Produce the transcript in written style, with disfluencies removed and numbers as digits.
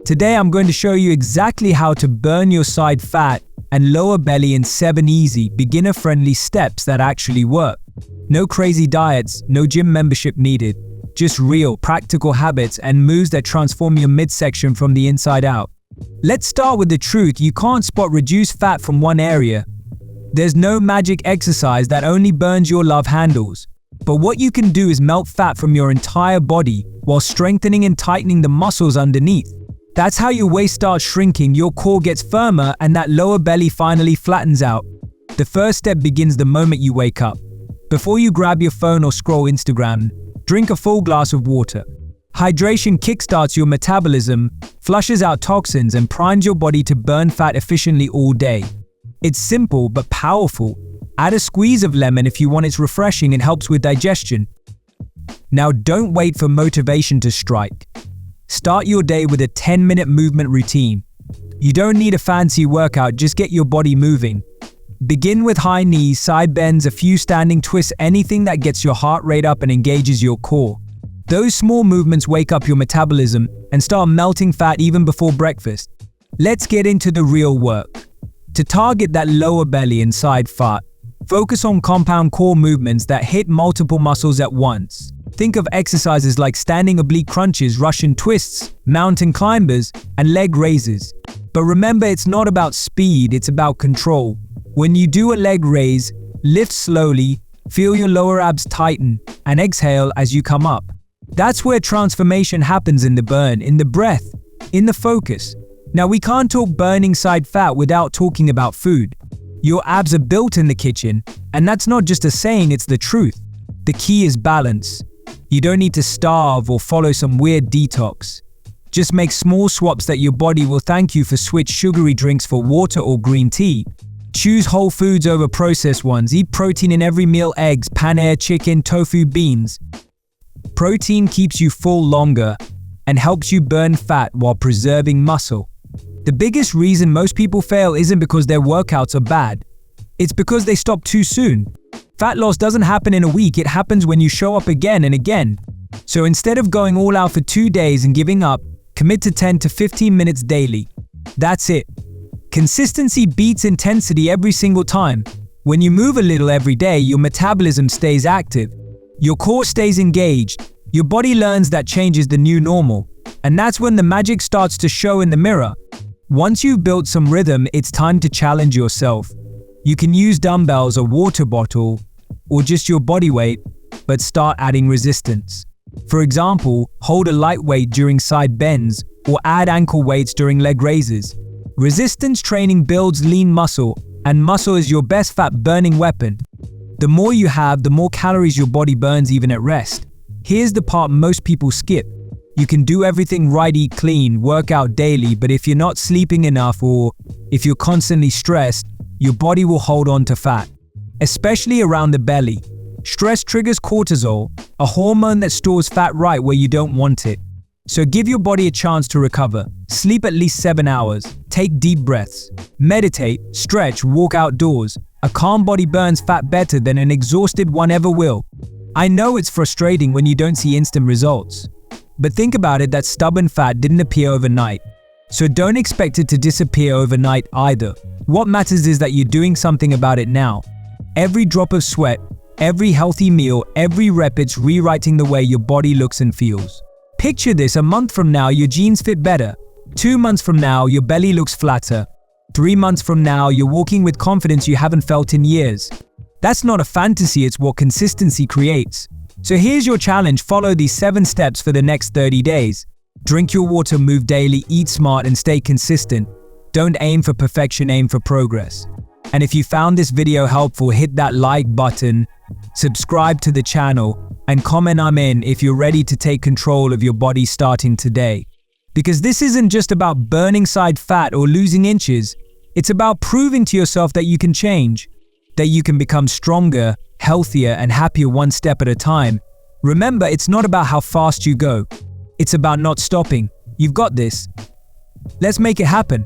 Today I'm going to show you exactly how to burn your side fat and lower belly in 7 easy, beginner-friendly steps that actually work. No crazy diets, no gym membership needed. Just real, practical habits and moves that transform your midsection from the inside out. Let's start with the truth: you can't spot reduced fat from one area. There's no magic exercise that only burns your love handles. But what you can do is melt fat from your entire body while strengthening and tightening the muscles underneath. That's how your waist starts shrinking, your core gets firmer, and that lower belly finally flattens out. The first step begins the moment you wake up. Before you grab your phone or scroll Instagram, drink a full glass of water. Hydration kickstarts your metabolism, flushes out toxins, and primes your body to burn fat efficiently all day. It's simple but powerful. Add a squeeze of lemon if you want. It's refreshing and helps with digestion. Now don't wait for motivation to strike. Start your day with a 10-minute movement routine. You don't need a fancy workout, just get your body moving. Begin with high knees, side bends, a few standing twists, anything that gets your heart rate up and engages your core. Those small movements wake up your metabolism and start melting fat even before breakfast. Let's get into the real work. To target that lower belly and side fat, focus on compound core movements that hit multiple muscles at once. Think of exercises like standing oblique crunches, Russian twists, mountain climbers, and leg raises. But remember, it's not about speed, it's about control. When you do a leg raise, lift slowly, feel your lower abs tighten, and exhale as you come up. That's where transformation happens: in the burn, in the breath, in the focus. Now, we can't talk burning side fat without talking about food. Your abs are built in the kitchen, and that's not just a saying, it's the truth. The key is balance. You don't need to starve or follow some weird detox. Just make small swaps that your body will thank you for. Switch sugary drinks for water or green tea. Choose whole foods over processed ones. Eat protein in every meal: eggs, paneer, chicken, tofu, beans. Protein keeps you full longer and helps you burn fat while preserving muscle. The biggest reason most people fail isn't because their workouts are bad. It's because they stop too soon. Fat loss doesn't happen in a week, it happens when you show up again and again. So instead of going all out for 2 days and giving up, commit to 10 to 15 minutes daily. That's it. Consistency beats intensity every single time. When you move a little every day, your metabolism stays active. Your core stays engaged. Your body learns that change is the new normal. And that's when the magic starts to show in the mirror. Once you've built some rhythm, it's time to challenge yourself. You can use dumbbells, a water bottle, or just your body weight, but start adding resistance. For example, hold a light weight during side bends, or add ankle weights during leg raises. Resistance training builds lean muscle, and muscle is your best fat-burning weapon. The more you have, the more calories your body burns even at rest. Here's the part most people skip. You can do everything right: eat clean, work out daily, but if you're not sleeping enough or if you're constantly stressed, your body will hold on to fat, especially around the belly. Stress triggers cortisol, a hormone that stores fat right where you don't want it. So give your body a chance to recover. Sleep at least 7 hours. Take deep breaths. Meditate, stretch, walk outdoors. A calm body burns fat better than an exhausted one ever will. I know it's frustrating when you don't see instant results. But think about it, that stubborn fat didn't appear overnight. So don't expect it to disappear overnight either. What matters is that you're doing something about it now. Every drop of sweat, every healthy meal, every rep, it's rewriting the way your body looks and feels. Picture this: a month from now, your jeans fit better. 2 months from now, your belly looks flatter. 3 months from now, you're walking with confidence you haven't felt in years. That's not a fantasy, it's what consistency creates. So here's your challenge: follow these 7 steps for the next 30 days. Drink your water, move daily, eat smart, and stay consistent. Don't aim for perfection, aim for progress. And if you found this video helpful, hit that like button, subscribe to the channel, and comment "I'm in" if you're ready to take control of your body starting today. Because this isn't just about burning side fat or losing inches. It's about proving to yourself that you can change, that you can become stronger, healthier, and happier one step at a time. Remember, it's not about how fast you go. It's about not stopping. You've got this. Let's make it happen.